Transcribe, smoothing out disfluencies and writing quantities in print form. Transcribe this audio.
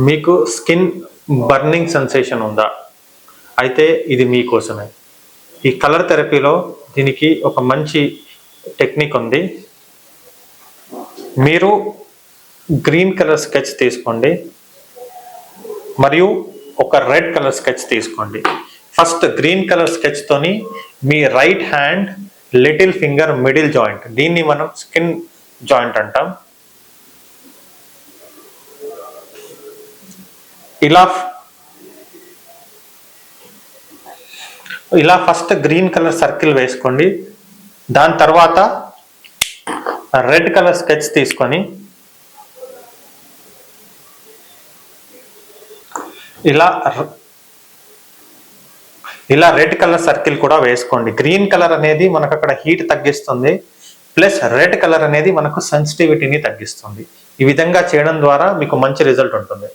మీకు skin burning sensation ఉందా? అయితే ఇది మీకోసమే. ఈ కలర్ థెరపీలో దీనికి ఒక మంచి టెక్నిక్ ఉంది. మీరు గ్రీన్ కలర్ స్కెచ్ తీసుకోండి మరియు ఒక రెడ్ కలర్ స్కెచ్ తీసుకోండి. ఫస్ట్ గ్రీన్ కలర్ స్కెచ్ తోని మీ right hand little finger middle joint, దీన్ని మనం స్కిన్ జాయింట్ అంటాం, ఇలా ఫస్ట్ గ్రీన్ కలర్ సర్కిల్ వేసుకోండి. దాని తర్వాత రెడ్ కలర్ స్కెచ్ తీసుకొని ఇలా రెడ్ కలర్ సర్కిల్ కూడా వేసుకోండి. గ్రీన్ కలర్ అనేది మనకు అక్కడ హీట్ తగ్గిస్తుంది, ప్లస్ రెడ్ కలర్ అనేది మనకు సెన్సిటివిటీని తగ్గిస్తుంది. ఈ విధంగా చేయడం ద్వారా మీకు మంచి రిజల్ట్ ఉంటుంది.